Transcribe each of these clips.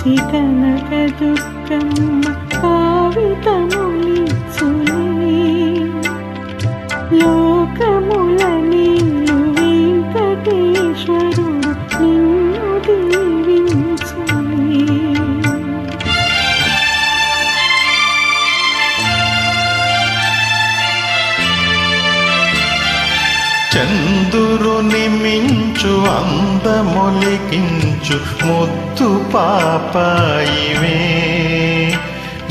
జోచి కనక దుర్గమ్మ కావితములిచ్చులే లోకముల నీలు వెంకటేశ్వరుడు నిన్ను దీవించులే. చందురుని మించు అందమొలికించు ముద్దు పాపాయివే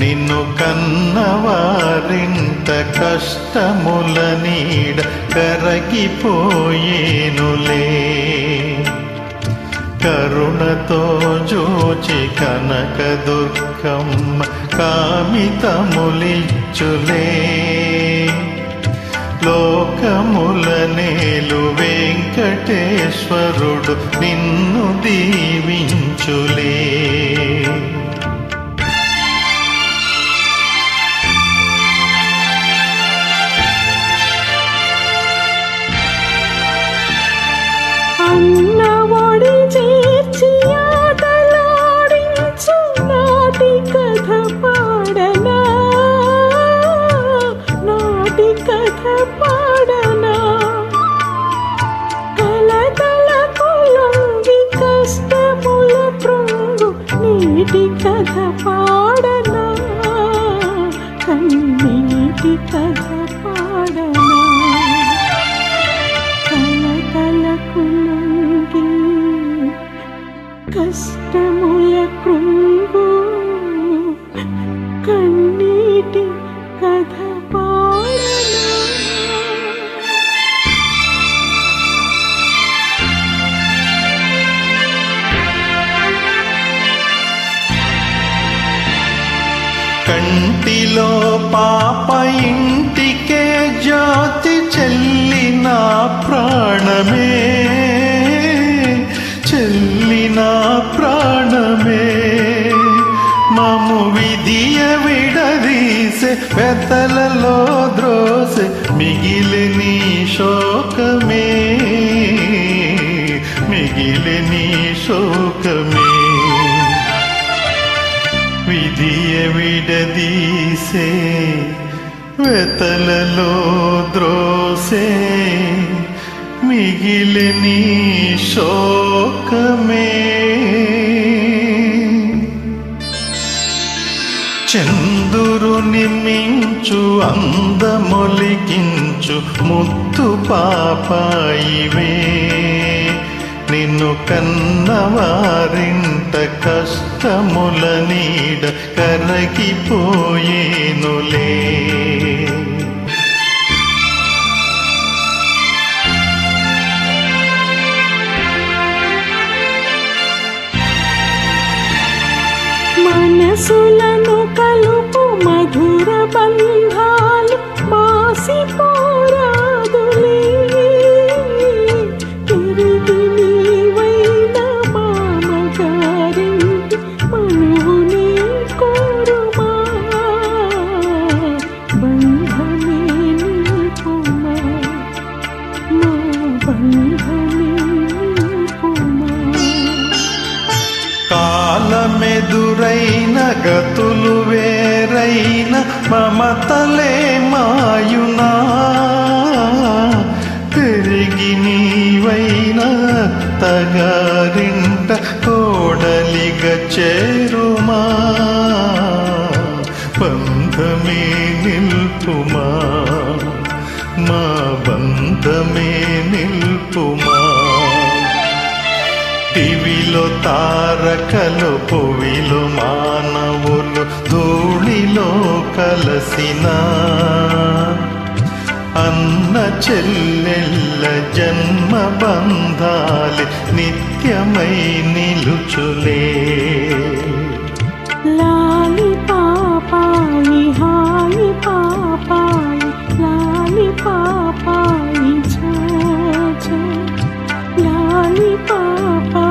నిన్ను కన్నవారింత కష్టముల నీడ కరగిపోయేనులే. కరుణతో జోచి కనక దుర్గమ్మ కామితములిచ్చులే లోకముల నేలు వెంకటేశ్వరుడు నిన్ను దీవించులే. అన్న ఒడి చేర్చి ఆటలాడించు నాటి కథ పాడనా నాటి కథ పాడనా కలతలకు లొంగి కష్టముల పృంగు నీటి కథ పాడనా కన్నీటి కథ పాడనా కలతలకు లొంగి కష్టముల పృంగు కన్నీటి కథ పాడనా. కంటిలో పాప ఇంటికే జ్యోతి చెల్లిన ప్రాణమే చెల్లిన ప్రాణమే మము విధియ విడదీసే వెతలలో ద్రోసె మిగిలి నీ శోకమే మిగిలి నీ శోకమే విధియ విడదీసే వెతలలో ద్రోసే మిగిలి నీ శోకమే. చందురుని మించు అందమొలికించు ముద్దు పాపాయివే నిన్ను కన్నవారింట కష్టముల నీడ కరగిపోయేనులే. మనసులను కలుపు మధుర బంధాలు మాసిపోరాదులే తిరిగి నీవైన మామగారింటి మనువునే కోరుమా బంధమే నిలుపుమా మా బంధమే నిలుపుమా. కాలమెదురైన గతులు వేరైన మమతలే మాయునా తిరిగి నీవైన తగారింట కోడలిగ చేరుమా బంధమే నిల్పుమా మా బంధమే నిల్పుమా. దివిలో తారకలు పువిలో మానవులు ధూళిలో కలసిన అన్న చెల్లెళ్ళ జన్మ బంధాలి నిత్యమై నిలుచులే. లాలి పాపాయి హాయి పాపాయి లాలి పాపాయి లాలి పాపా